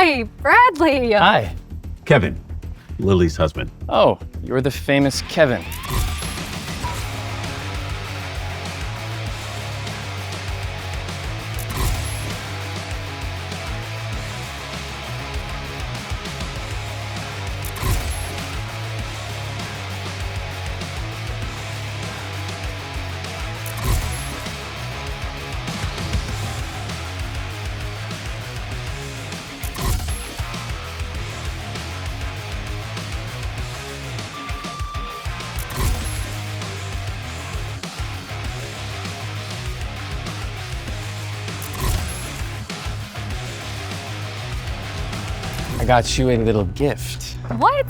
Hi, Bradley. Hi. Kevin, Lily's husband. Oh, you're the famous Kevin. I got you a little gift. What?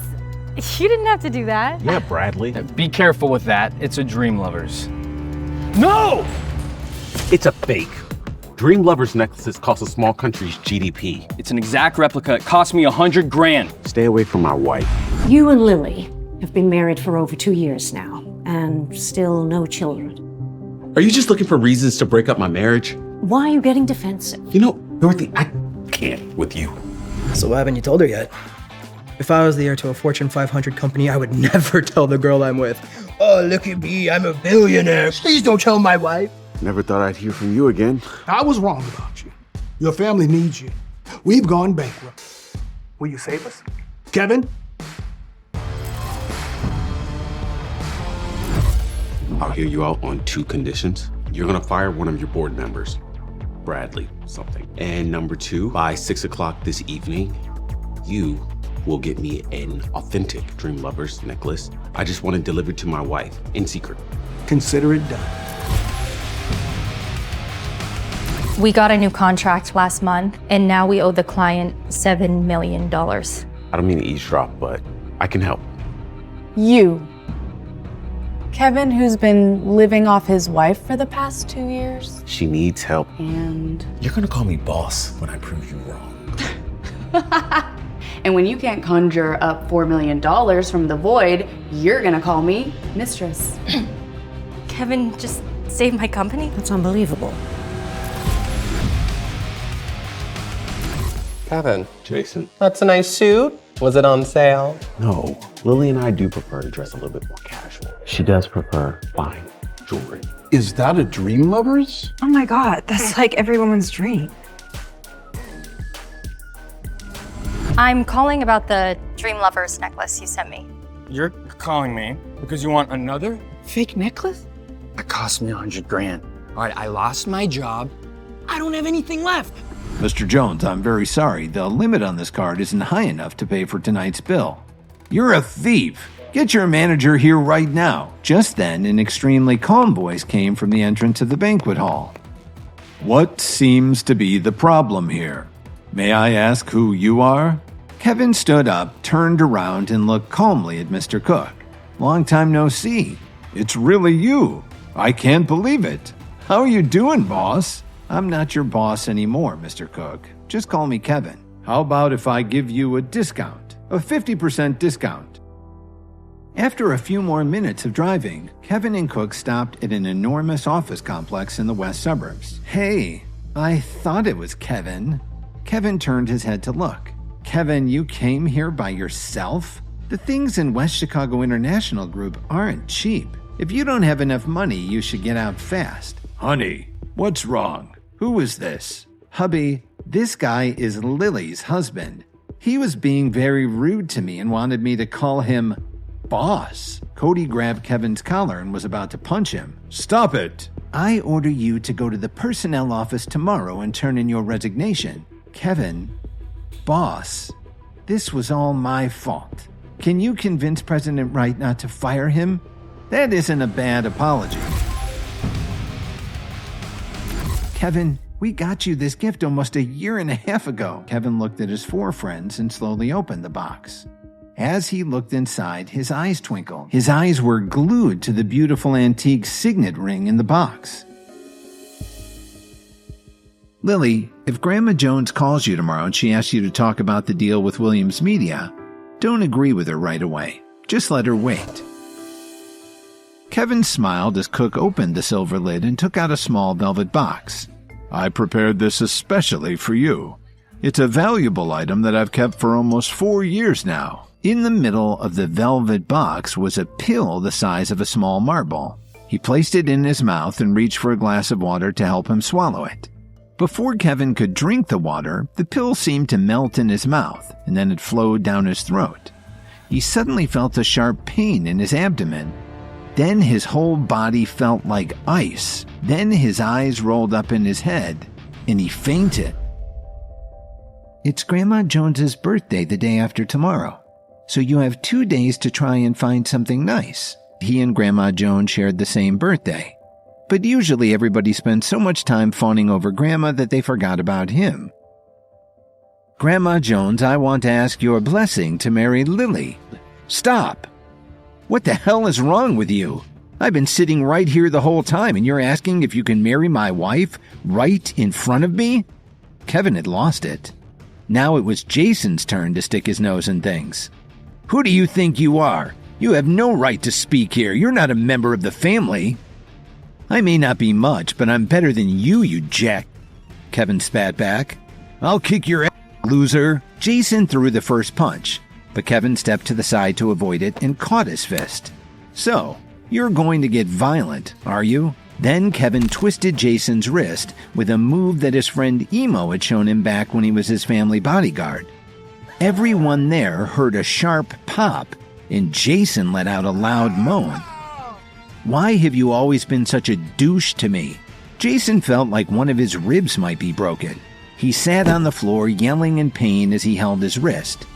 You didn't have to do that. Yeah, Bradley. Be careful with that. It's a Dream Lovers. No! It's a fake. Dream Lovers necklaces cost a small country's GDP. It's an exact replica. It cost me 100 grand. Stay away from my wife. You and Lily have been married for over 2 years now, and still no children. Are you just looking for reasons to break up my marriage? Why are you getting defensive? You know, Dorothy, I can't with you. So why haven't you told her yet? If I was the heir to a Fortune 500 company, I would never tell the girl I'm with, "Oh, look at me, I'm a billionaire. Please don't tell my wife." Never thought I'd hear from you again. I was wrong about you. Your family needs you. We've gone bankrupt. Will you save us? Kevin? I'll hear you out on 2 conditions. You're gonna fire one of your board members, Bradley something. And number 2, by 6 o'clock this evening, you will get me an authentic Dream Lovers necklace. I just want it delivered to my wife in secret. Consider it done. We got a new contract last month, and now we owe the client $7 million. I don't mean to eavesdrop, but I can help. You. Kevin, who's been living off his wife for the past 2 years? She needs help. And You're gonna call me boss when I prove you wrong. And when you can't conjure up $4 million from the void, you're gonna call me mistress. Kevin just saved my company? That's unbelievable. Kevin, Jason. that's a nice suit. Was it on sale? No, Lily and I do prefer to dress a little bit more casual. She does prefer fine jewelry. Is that a Dream Lovers? Oh my God, that's like every woman's dream. I'm calling about the Dream Lovers necklace you sent me. You're calling me because you want another? Fake necklace? That cost me 100 grand. All right, I lost my job. I don't have anything left. Mr. Jones, I'm very sorry. The limit on this card isn't high enough to pay for tonight's bill. You're a thief. Get your manager here right now. Just then, an extremely calm voice came from the entrance of the banquet hall. What seems to be the problem here? May I ask who you are? Kevin stood up, turned around, and looked calmly at Mr. Cook. Long time no see. It's really you. I can't believe it. How are you doing, boss? I'm not your boss anymore, Mr. Cook. Just call me Kevin. How about if I give you a discount? A 50% discount. After a few more minutes of driving, Kevin and Cook stopped at an enormous office complex in the west suburbs. Hey, I thought it was Kevin. Kevin turned his head to look. Kevin, you came here by yourself? The things in West Chicago International Group aren't cheap. If you don't have enough money, you should get out fast. Honey, what's wrong? Who is this? Hubby, this guy is Lily's husband. He was being very rude to me and wanted me to call him boss. Cody grabbed Kevin's collar and was about to punch him. Stop it! I order you to go to the personnel office tomorrow and turn in your resignation. Kevin, boss, this was all my fault. Can you convince President Wright not to fire him? That isn't a bad apology. Kevin, we got you this gift almost a year and a half ago. Kevin looked at his 4 friends and slowly opened the box. As he looked inside, his eyes twinkled. His eyes were glued to the beautiful antique signet ring in the box. Lily, if Grandma Jones calls you tomorrow and she asks you to talk about the deal with Williams Media, don't agree with her right away. Just let her wait. Kevin smiled as Cook opened the silver lid and took out a small velvet box. I prepared this especially for you. It's a valuable item that I've kept for almost 4 years now. In the middle of the velvet box was a pill the size of a small marble. He placed it in his mouth and reached for a glass of water to help him swallow it. Before Kevin could drink the water, the pill seemed to melt in his mouth, and then it flowed down his throat. He suddenly felt a sharp pain in his abdomen. Then his whole body felt like ice. Then his eyes rolled up in his head, and he fainted. It's Grandma Jones's birthday the day after tomorrow, so you have 2 days to try and find something nice. He and Grandma Jones shared the same birthday, but usually everybody spends so much time fawning over Grandma that they forgot about him. Grandma Jones, I want to ask your blessing to marry Lily. Stop! What the hell is wrong with you? I've been sitting right here the whole time and you're asking if you can marry my wife right in front of me? Kevin had lost it. Now it was Jason's turn to stick his nose in things. Who do you think you are? You have no right to speak here. You're not a member of the family. I may not be much, but I'm better than you jack. Kevin spat back. I'll kick your ass, loser. Jason threw the first punch, but Kevin stepped to the side to avoid it and caught his fist. So, you're going to get violent, are you? Then Kevin twisted Jason's wrist with a move that his friend Emo had shown him back when he was his family bodyguard. Everyone there heard a sharp pop, and Jason let out a loud moan. Why have you always been such a douche to me? Jason felt like one of his ribs might be broken. He sat on the floor yelling in pain as he held his wrist.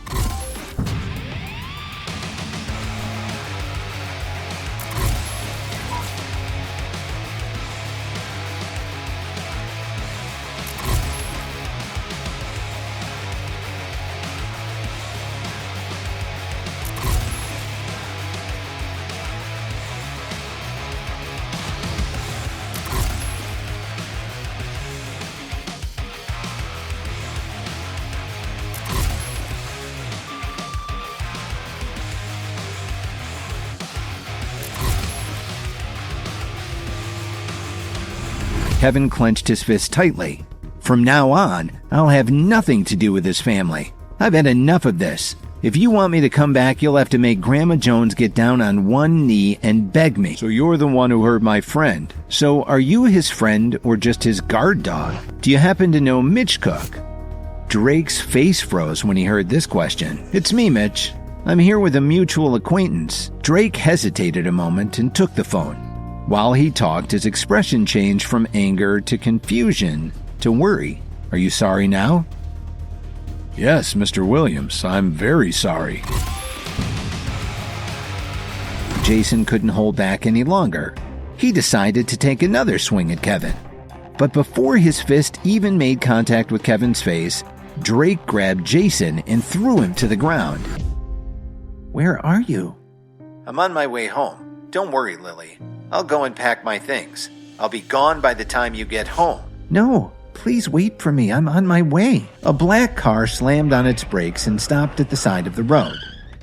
Kevin clenched his fist tightly. From now on, I'll have nothing to do with this family. I've had enough of this. If you want me to come back, you'll have to make Grandma Jones get down on one knee and beg me. So you're the one who hurt my friend. So are you his friend or just his guard dog? Do you happen to know Mitch Cook? Drake's face froze when he heard this question. It's me, Mitch. I'm here with a mutual acquaintance. Drake hesitated a moment and took the phone. While he talked, his expression changed from anger to confusion to worry. Are you sorry now? Yes, Mr. Williams, I'm very sorry. Jason couldn't hold back any longer. He decided to take another swing at Kevin. But before his fist even made contact with Kevin's face, Drake grabbed Jason and threw him to the ground. Where are you? I'm on my way home. Don't worry, Lily. I'll go and pack my things. I'll be gone by the time you get home. No, please wait for me. I'm on my way. A black car slammed on its brakes and stopped at the side of the road.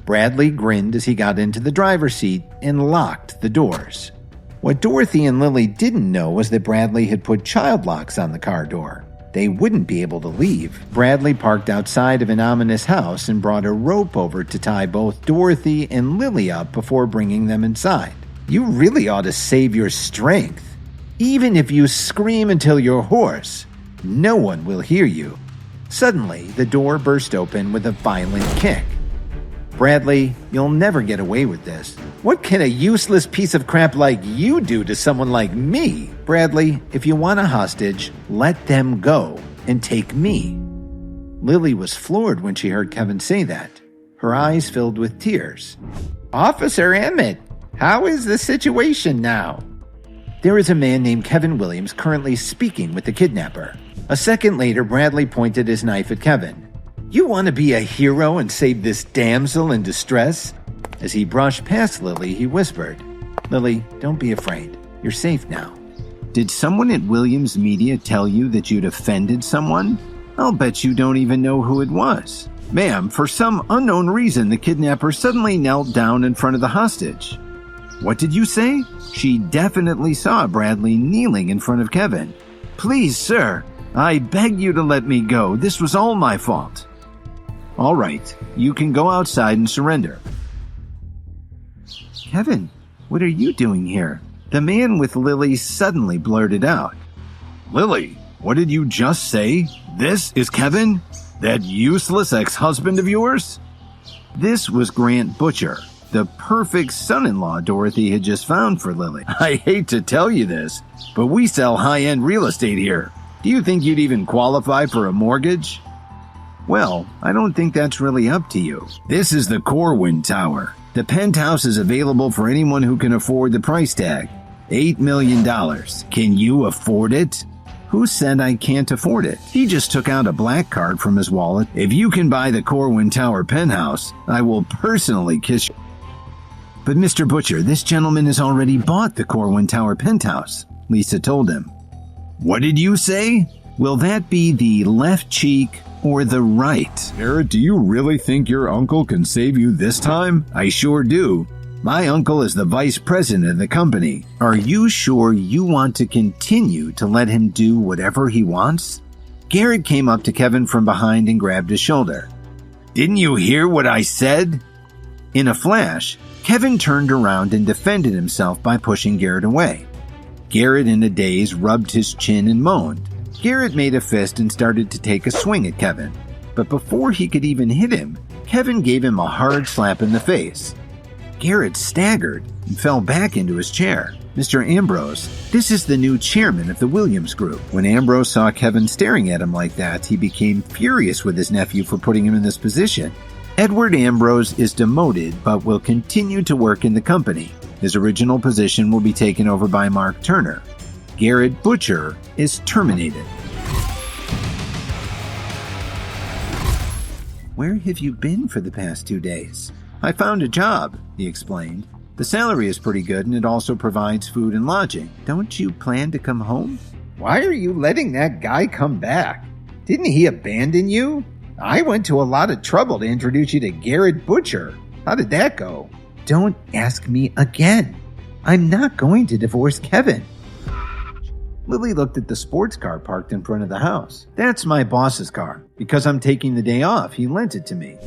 Bradley grinned as he got into the driver's seat and locked the doors. What Dorothy and Lily didn't know was that Bradley had put child locks on the car door. They wouldn't be able to leave. Bradley parked outside of an ominous house and brought a rope over to tie both Dorothy and Lily up before bringing them inside. You really ought to save your strength. Even if you scream until you're hoarse, no one will hear you. Suddenly, the door burst open with a violent kick. Bradley, you'll never get away with this. What can a useless piece of crap like you do to someone like me? Bradley, if you want a hostage, let them go and take me. Lily was floored when she heard Kevin say that. Her eyes filled with tears. Officer Emmett, how is the situation now? There is a man named Kevin Williams currently speaking with the kidnapper. A second later, Bradley pointed his knife at Kevin. You want to be a hero and save this damsel in distress? As he brushed past Lily, he whispered, Lily, don't be afraid. You're safe now. Did someone at Williams Media tell you that you'd offended someone? I'll bet you don't even know who it was. Ma'am, for some unknown reason, the kidnapper suddenly knelt down in front of the hostage. What did you say? She definitely saw Bradley kneeling in front of Kevin. Please, sir, I beg you to let me go. This was all my fault. All right, you can go outside and surrender. Kevin, what are you doing here? The man with Lily suddenly blurted out. Lily, what did you just say? This is Kevin? That useless ex-husband of yours? This was Grant Butcher, the perfect son-in-law Dorothy had just found for Lily. I hate to tell you this, but we sell high-end real estate here. Do you think you'd even qualify for a mortgage? Well, I don't think that's really up to you. This is the Corwin Tower. The penthouse is available for anyone who can afford the price tag. $8 million. Can you afford it? Who said I can't afford it? He just took out a black card from his wallet. If you can buy the Corwin Tower penthouse, I will personally kiss you. But Mr. Butcher, this gentleman has already bought the Corwin Tower penthouse, Lisa told him. What did you say? Will that be the left cheek or the right? Garrett, do you really think your uncle can save you this time? I sure do. My uncle is the vice president of the company. Are you sure you want to continue to let him do whatever he wants? Garrett came up to Kevin from behind and grabbed his shoulder. Didn't you hear what I said? In a flash, Kevin turned around and defended himself by pushing Garrett away. Garrett, in a daze, rubbed his chin and moaned. Garrett made a fist and started to take a swing at Kevin. But before he could even hit him, Kevin gave him a hard slap in the face. Garrett staggered and fell back into his chair. Mr. Ambrose, this is the new chairman of the Williams Group. When Ambrose saw Kevin staring at him like that, he became furious with his nephew for putting him in this position. Edward Ambrose is demoted but will continue to work in the company. His original position will be taken over by Mark Turner. Garrett Butcher is terminated. Where have you been for the past 2 days? I found a job, he explained. The salary is pretty good and it also provides food and lodging. Don't you plan to come home? Why are you letting that guy come back? Didn't he abandon you? I went to a lot of trouble to introduce you to Garrett Butcher. How did that go? Don't ask me again. I'm not going to divorce Kevin. Lily looked at the sports car parked in front of the house. That's my boss's car. Because I'm taking the day off, he lent it to me.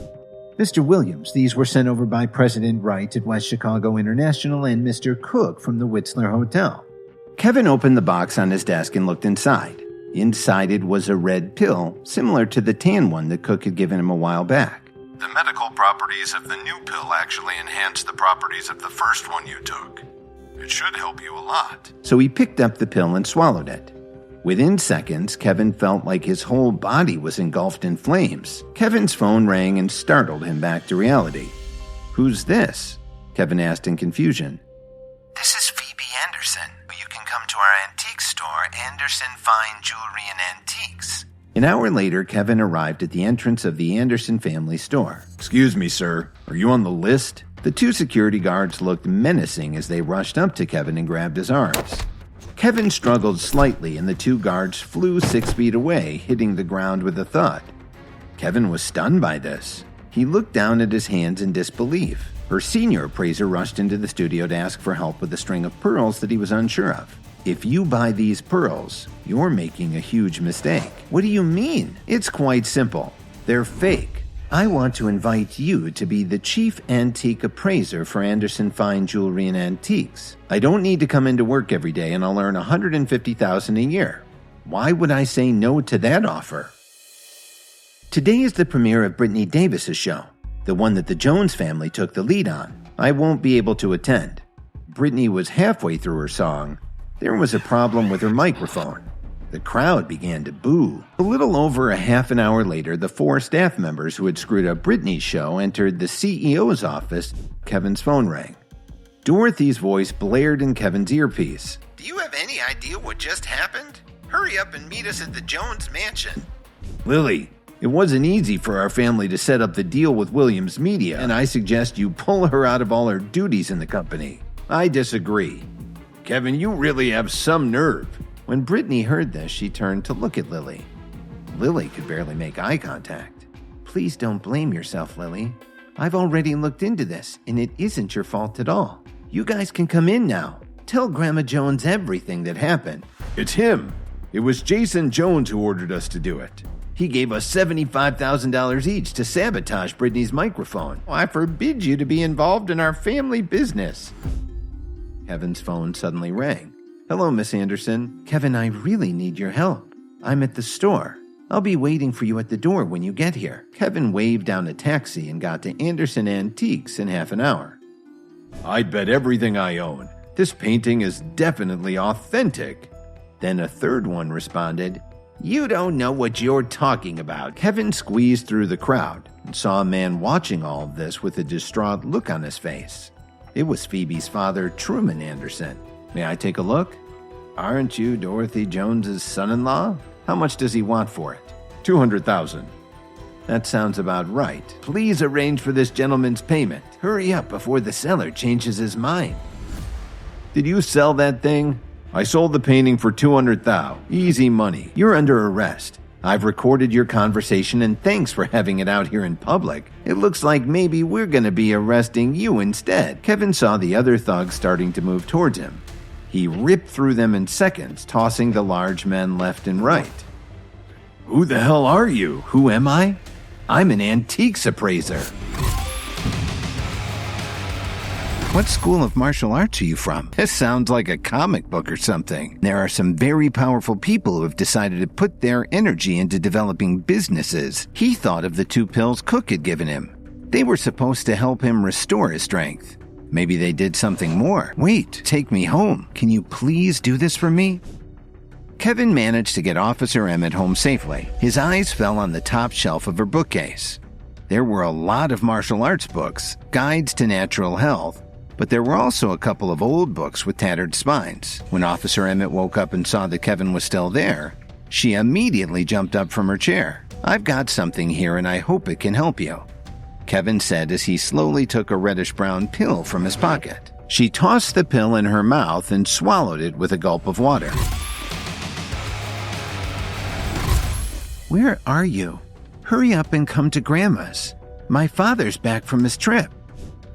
Mr. Williams, these were sent over by President Wright at West Chicago International and Mr. Cook from the Whistler Hotel. Kevin opened the box on his desk and looked inside. Inside it was a red pill, similar to the tan one that Cook had given him a while back. The medical properties of the new pill actually enhance the properties of the first one you took. It should help you a lot. So he picked up the pill and swallowed it. Within seconds, Kevin felt like his whole body was engulfed in flames. Kevin's phone rang and startled him back to reality. Who's this? Kevin asked in confusion. This is Phoebe Anderson. You can come to our antique store, Anderson Fine Jewelry and Antiques. An hour later, Kevin arrived at the entrance of the Anderson family store. Excuse me, sir. Are you on the list? The two security guards looked menacing as they rushed up to Kevin and grabbed his arms. Kevin struggled slightly and the two guards flew 6 feet away, hitting the ground with a thud. Kevin was stunned by this. He looked down at his hands in disbelief. Her senior appraiser rushed into the studio to ask for help with a string of pearls that he was unsure of. If you buy these pearls, you're making a huge mistake. What do you mean? It's quite simple. They're fake. I want to invite you to be the chief antique appraiser for Anderson Fine Jewelry and Antiques. I don't need to come into work every day and I'll earn $150,000 a year. Why would I say no to that offer? Today is the premiere of Brittany Davis's show, the one that the Jones family took the lead on. I won't be able to attend. Brittany was halfway through her song. There was a problem with her microphone. The crowd began to boo. A little over a half an hour later, the 4 staff members who had screwed up Brittany's show entered the CEO's office. Kevin's phone rang. Dorothy's voice blared in Kevin's earpiece. Do you have any idea what just happened? Hurry up and meet us at the Jones mansion. Lily, it wasn't easy for our family to set up the deal with Williams Media, and I suggest you pull her out of all her duties in the company. I disagree. Kevin, you really have some nerve. When Brittany heard this, she turned to look at Lily. Lily could barely make eye contact. Please don't blame yourself, Lily. I've already looked into this, and it isn't your fault at all. You guys can come in now. Tell Grandma Jones everything that happened. It's him. It was Jason Jones who ordered us to do it. He gave us $75,000 each to sabotage Brittany's microphone. I forbid you to be involved in our family business. Kevin's phone suddenly rang. Hello, Miss Anderson. Kevin, I really need your help. I'm at the store. I'll be waiting for you at the door when you get here. Kevin waved down a taxi and got to Anderson Antiques in half an hour. I'd bet everything I own. This painting is definitely authentic. Then a third one responded, You don't know what you're talking about. Kevin squeezed through the crowd and saw a man watching all of this with a distraught look on his face. It was Phoebe's father, Truman Anderson. May I take a look? Aren't you Dorothy Jones's son-in-law? How much does he want for it? $200,000. That sounds about right. Please arrange for this gentleman's payment. Hurry up before the seller changes his mind. Did you sell that thing? I sold the painting for $200,000. Easy money. You're under arrest. I've recorded your conversation and thanks for having it out here in public. It looks like maybe we're gonna be arresting you instead. Kevin saw the other thugs starting to move towards him. He ripped through them in seconds, tossing the large men left and right. Who the hell are you? Who am I? I'm an antiques appraiser. What school of martial arts are you from? This sounds like a comic book or something. There are some very powerful people who have decided to put their energy into developing businesses. He thought of the 2 pills Cook had given him. They were supposed to help him restore his strength. Maybe they did something more. Wait, take me home. Can you please do this for me? Kevin managed to get Officer Emmett home safely. His eyes fell on the top shelf of her bookcase. There were a lot of martial arts books, guides to natural health, but there were also a couple of old books with tattered spines. When Officer Emmett woke up and saw that Kevin was still there, she immediately jumped up from her chair. I've got something here and I hope it can help you, Kevin said as he slowly took a reddish-brown pill from his pocket. She tossed the pill in her mouth and swallowed it with a gulp of water. Where are you? Hurry up and come to Grandma's. My father's back from his trip.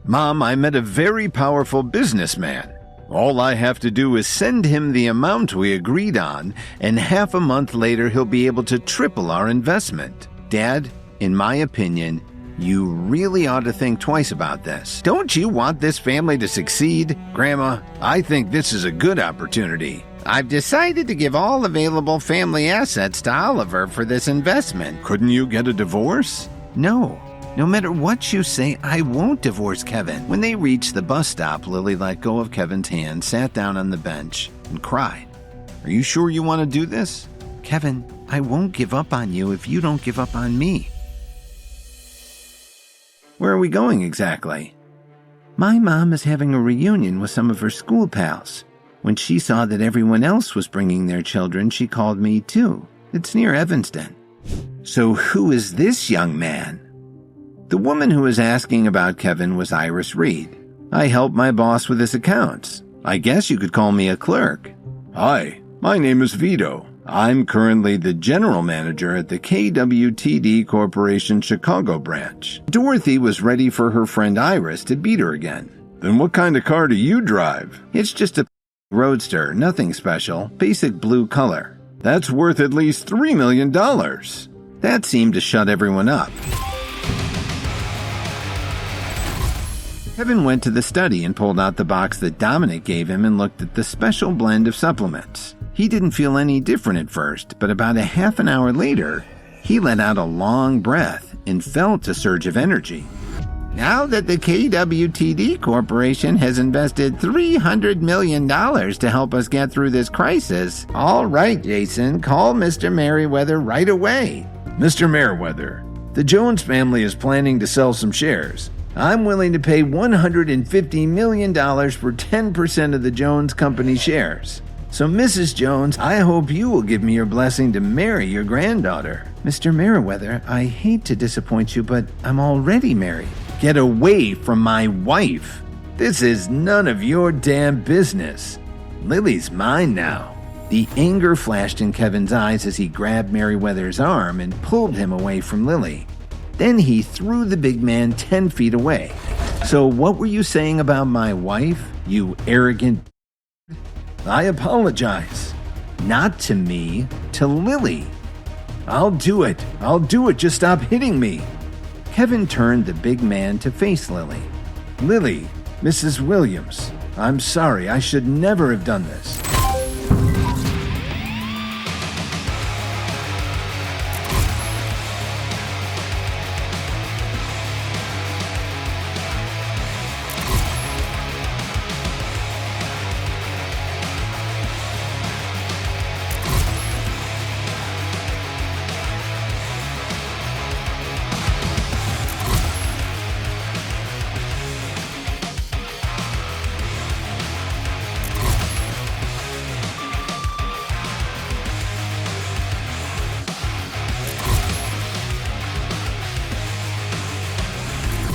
Mom, I met a very powerful businessman. All I have to do is send him the amount we agreed on, and half a month later he'll be able to triple our investment. Dad, in my opinion, you really ought to think twice about this. Don't you want this family to succeed? Grandma, I think this is a good opportunity. I've decided to give all available family assets to Oliver for this investment. Couldn't you get a divorce? No. No matter what you say, I won't divorce Kevin. When they reached the bus stop, Lily let go of Kevin's hand, sat down on the bench, and cried. Are you sure you want to do this? Kevin, I won't give up on you if you don't give up on me. Where are we going exactly? My mom is having a reunion with some of her school pals. When she saw that everyone else was bringing their children, she called me too. It's near Evanston. So who is this young man? The woman who was asking about Kevin was Iris Reed. I help my boss with his accounts. I guess you could call me a clerk. Hi, my name is Vito. I'm currently the general manager at the KWTD Corporation Chicago branch. Dorothy was ready for her friend Iris to beat her again. Then what kind of car do you drive? It's just a roadster, nothing special, basic blue color. That's worth at least $3 million. That seemed to shut everyone up. Kevin went to the study and pulled out the box that Dominic gave him and looked at the special blend of supplements. He didn't feel any different at first, but about a half an hour later, he let out a long breath and felt a surge of energy. Now that the KWTD Corporation has invested $300 million to help us get through this crisis, all right, Jason, call Mr. Merriweather right away. Mr. Merriweather, the Jones family is planning to sell some shares. I'm willing to pay $150 million for 10% of the Jones Company shares. So, Mrs. Jones, I hope you will give me your blessing to marry your granddaughter. Mr. Merriweather, I hate to disappoint you, but I'm already married. Get away from my wife. This is none of your damn business. Lily's mine now. The anger flashed in Kevin's eyes as he grabbed Merriweather's arm and pulled him away from Lily. Then he threw the big man 10 feet away. So what were you saying about my wife, you arrogant? I apologize. Not to me, to Lily. I'll do it. Just stop hitting me. Kevin turned the big man to face Lily. Lily, Mrs. Williams, I'm sorry. I should never have done this.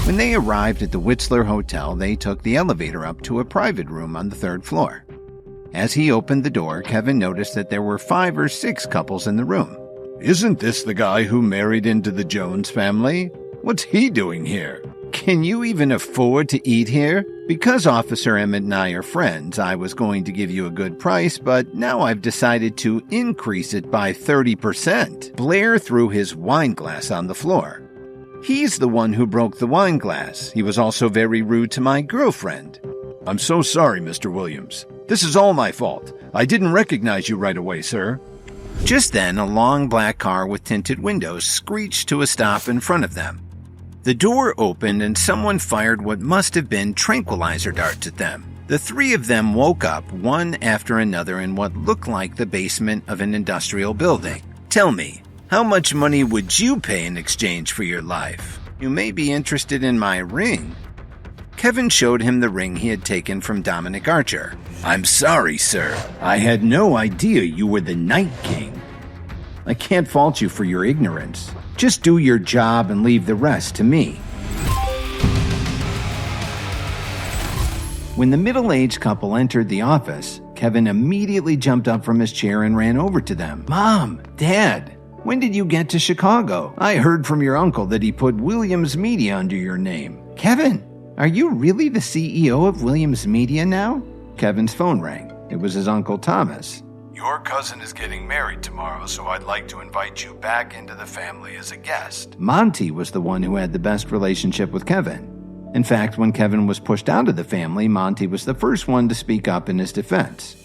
When they arrived at the Whistler Hotel, they took the elevator up to a private room on the 3rd floor. As he opened the door, Kevin noticed that there were 5 or 6 couples in the room. Isn't this the guy who married into the Jones family? What's he doing here? Can you even afford to eat here? Because Officer Emmett and I are friends, I was going to give you a good price, but now I've decided to increase it by 30%. Blair threw his wine glass on the floor. He's the one who broke the wine glass. He was also very rude to my girlfriend. I'm so sorry, Mr. Williams. This is all my fault. I didn't recognize you right away, sir. Just then, a long black car with tinted windows screeched to a stop in front of them. The door opened and someone fired what must have been tranquilizer darts at them. The 3 of them woke up, one after another, in what looked like the basement of an industrial building. Tell me, how much money would you pay in exchange for your life? You may be interested in my ring. Kevin showed him the ring he had taken from Dominic Archer. I'm sorry, sir. I had no idea you were the Night King. I can't fault you for your ignorance. Just do your job and leave the rest to me. When the middle-aged couple entered the office, Kevin immediately jumped up from his chair and ran over to them. Mom, Dad, when did you get to Chicago? I heard from your uncle that he put Williams Media under your name. Kevin, are you really the CEO of Williams Media now? Kevin's phone rang. It was his Uncle Thomas. Your cousin is getting married tomorrow, so I'd like to invite you back into the family as a guest. Monty was the one who had the best relationship with Kevin. In fact, when Kevin was pushed out of the family, Monty was the first one to speak up in his defense.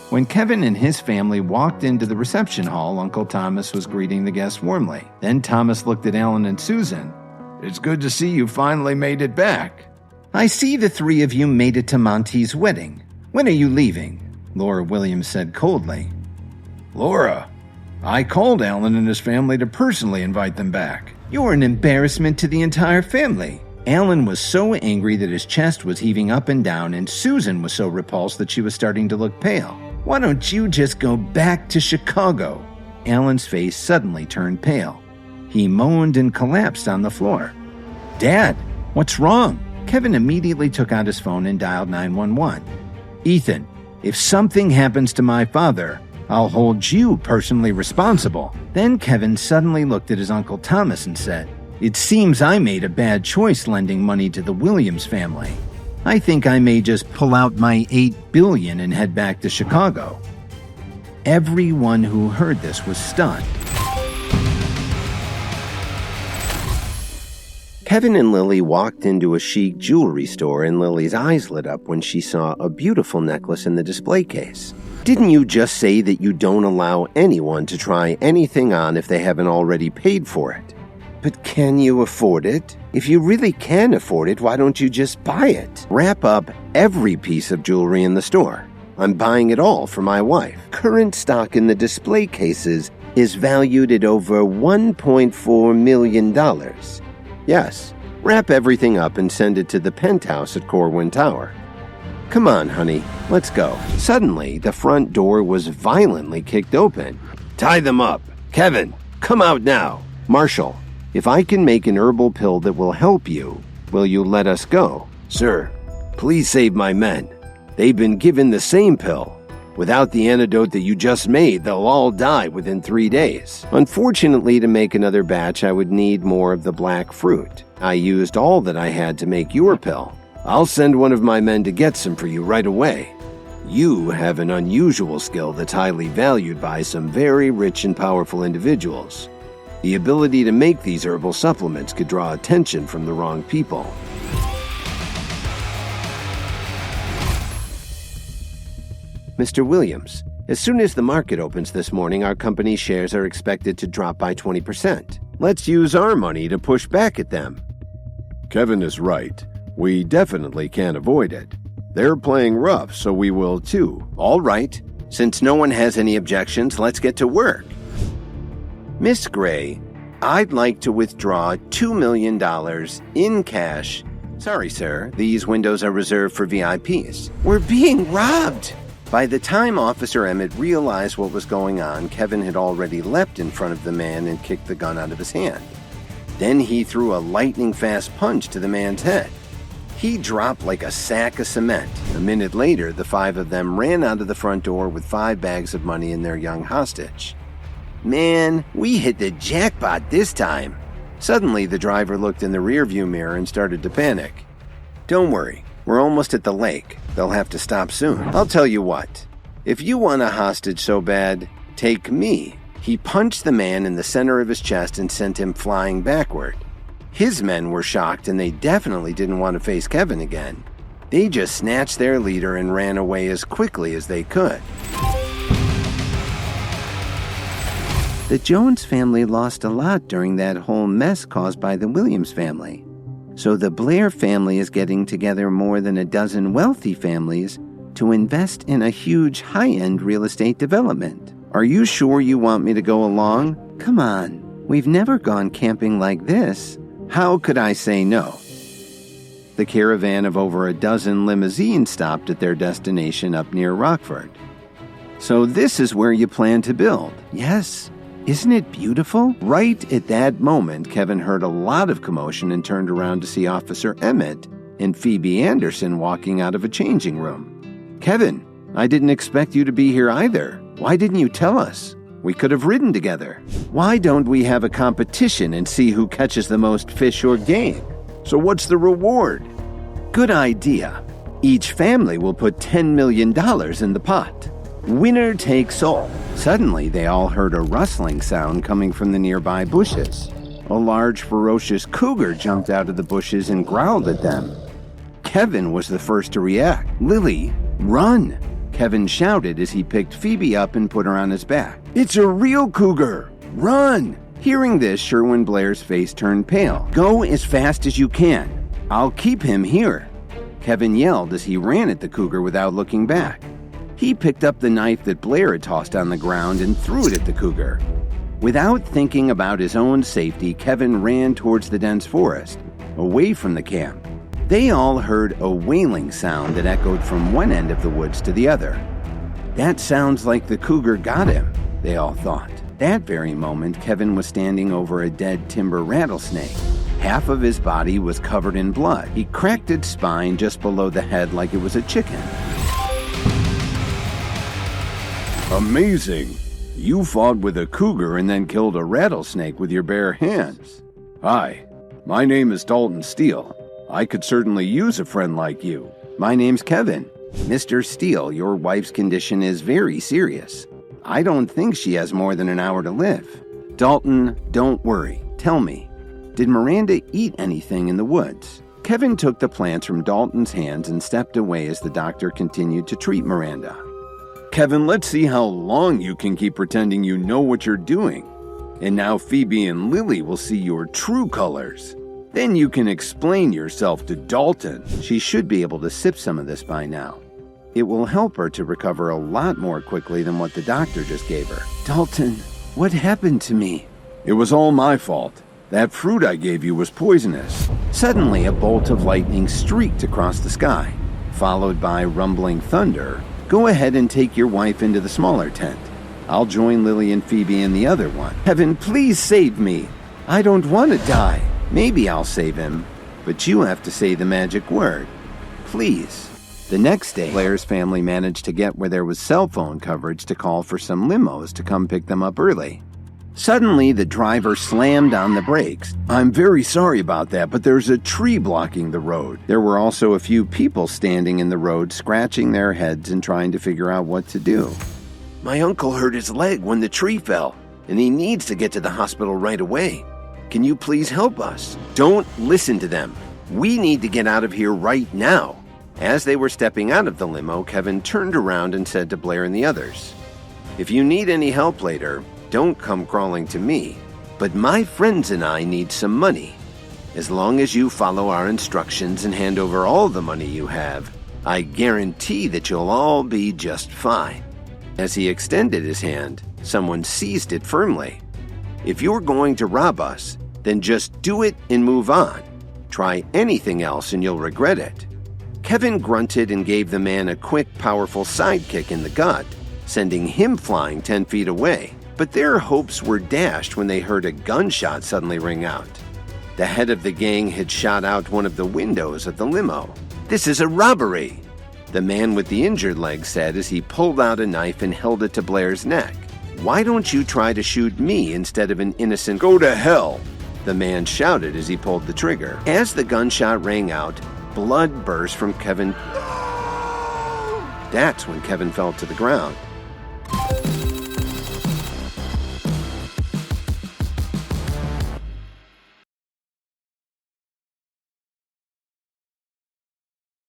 When Kevin and his family walked into the reception hall, Uncle Thomas was greeting the guests warmly. Then Thomas looked at Alan and Susan. It's good to see you finally made it back. I see the 3 of you made it to Monty's wedding. When are you leaving? Laura Williams said coldly. Laura, I called Alan and his family to personally invite them back. You're an embarrassment to the entire family. Alan was so angry that his chest was heaving up and down, and Susan was so repulsed that she was starting to look pale. Why don't you just go back to Chicago? Alan's face suddenly turned pale. He moaned and collapsed on the floor. Dad, what's wrong? Kevin immediately took out his phone and dialed 911. Ethan, if something happens to my father, I'll hold you personally responsible. Then Kevin suddenly looked at his Uncle Thomas and said, It seems I made a bad choice lending money to the Williams family. I think I may just pull out my $8 billion and head back to Chicago. Everyone who heard this was stunned. Kevin and Lily walked into a chic jewelry store, and Lily's eyes lit up when she saw a beautiful necklace in the display case. Didn't you just say that you don't allow anyone to try anything on if they haven't already paid for it? But can you afford it? If you really can afford it, why don't you just buy it? Wrap up every piece of jewelry in the store. I'm buying it all for my wife. Current stock in the display cases is valued at over $1.4 million. Yes, wrap everything up and send it to the penthouse at Corwin Tower. Come on, honey, let's go. Suddenly, the front door was violently kicked open. Tie them up. Kevin, come out now. Marshall, if I can make an herbal pill that will help you, will you let us go? Sir, please save my men. They've been given the same pill. Without the antidote that you just made, they'll all die within 3 days. Unfortunately, to make another batch, I would need more of the black fruit. I used all that I had to make your pill. I'll send one of my men to get some for you right away. You have an unusual skill that's highly valued by some very rich and powerful individuals. The ability to make these herbal supplements could draw attention from the wrong people. Mr. Williams, as soon as the market opens this morning, our company's shares are expected to drop by 20%. Let's use our money to push back at them. Kevin is right. We definitely can't avoid it. They're playing rough, so we will too. All right. Since no one has any objections, let's get to work. Miss Gray, I'd like to withdraw $2 million in cash. Sorry, sir. These windows are reserved for VIPs. We're being robbed! By the time Officer Emmett realized what was going on, Kevin had already leapt in front of the man and kicked the gun out of his hand. Then he threw a lightning-fast punch to the man's head. He dropped like a sack of cement. A minute later, the five of them ran out of the front door with 5 bags of money and their young hostage. Man, we hit the jackpot this time. Suddenly, the driver looked in the rearview mirror and started to panic. Don't worry, we're almost at the lake. They'll have to stop soon. I'll tell you what. If you want a hostage so bad, take me. He punched the man in the center of his chest and sent him flying backward. His men were shocked and they definitely didn't want to face Kevin again. They just snatched their leader and ran away as quickly as they could. The Jones family lost a lot during that whole mess caused by the Williams family. So the Blair family is getting together more than a dozen wealthy families to invest in a huge high-end real estate development. Are you sure you want me to go along? Come on, we've never gone camping like this. How could I say no? The caravan of over a dozen limousines stopped at their destination up near Rockford. So this is where you plan to build? Yes. Isn't it beautiful? Right at that moment, Kevin heard a lot of commotion and turned around to see Officer Emmett and Phoebe Anderson walking out of a changing room. Kevin, I didn't expect you to be here either. Why didn't you tell us? We could have ridden together. Why don't we have a competition and see who catches the most fish or game? So what's the reward? Good idea. Each family will put $10 million in the pot. Winner takes all. Suddenly, they all heard a rustling sound coming from the nearby bushes. A large, ferocious cougar jumped out of the bushes and growled at them. Kevin was the first to react. Lily, run! Kevin shouted as he picked Phoebe up and put her on his back. It's a real cougar! Run! Hearing this, Sherwin Blair's face turned pale. Go as fast as you can. I'll keep him here. Kevin yelled as he ran at the cougar without looking back. He picked up the knife that Blair had tossed on the ground and threw it at the cougar. Without thinking about his own safety, Kevin ran towards the dense forest, away from the camp. They all heard a wailing sound that echoed from one end of the woods to the other. That sounds like the cougar got him, they all thought. That very moment, Kevin was standing over a dead timber rattlesnake. Half of his body was covered in blood. He cracked its spine just below the head like it was a chicken. Amazing. You fought with a cougar and then killed a rattlesnake with your bare hands. Hi, my name is Dalton Steele. I could certainly use a friend like you. My name's Kevin. Mr. Steele, your wife's condition is very serious. I don't think she has more than an hour to live. Dalton, don't worry. Tell me, did Miranda eat anything in the woods? Kevin took the plants from Dalton's hands and stepped away as the doctor continued to treat Miranda. Kevin, let's see how long you can keep pretending you know what you're doing. And now Phoebe and Lily will see your true colors. Then you can explain yourself to Dalton. She should be able to sip some of this by now. It will help her to recover a lot more quickly than what the doctor just gave her. Dalton, what happened to me? It was all my fault. That fruit I gave you was poisonous. Suddenly, a bolt of lightning streaked across the sky, followed by rumbling thunder. Go ahead and take your wife into the smaller tent. I'll join Lily and Phoebe in the other one. Kevin, please save me. I don't want to die. Maybe I'll save him, but you have to say the magic word. Please. The next day, Blair's family managed to get where there was cell phone coverage to call for some limos to come pick them up early. Suddenly, the driver slammed on the brakes. "I'm very sorry about that, but there's a tree blocking the road." There were also a few people standing in the road, scratching their heads and trying to figure out what to do. My uncle hurt his leg when the tree fell, and he needs to get to the hospital right away. Can you please help us? Don't listen to them. We need to get out of here right now. As they were stepping out of the limo, Kevin turned around and said to Blair and the others, "If you need any help later, don't come crawling to me. But my friends and I need some money. As long as you follow our instructions and hand over all the money you have, I guarantee that you'll all be just fine." As he extended his hand, someone seized it firmly. "If you're going to rob us, then just do it and move on. Try anything else and you'll regret it." Kevin grunted and gave the man a quick, powerful sidekick in the gut, sending him flying 10 feet away. But their hopes were dashed when they heard a gunshot suddenly ring out. The head of the gang had shot out one of the windows of the limo. "This is a robbery," the man with the injured leg said as he pulled out a knife and held it to Blair's neck. "Why don't you try to shoot me instead of an innocent—" "Go to hell," the man shouted as he pulled the trigger. As the gunshot rang out, blood burst from Kevin. That's when Kevin fell to the ground.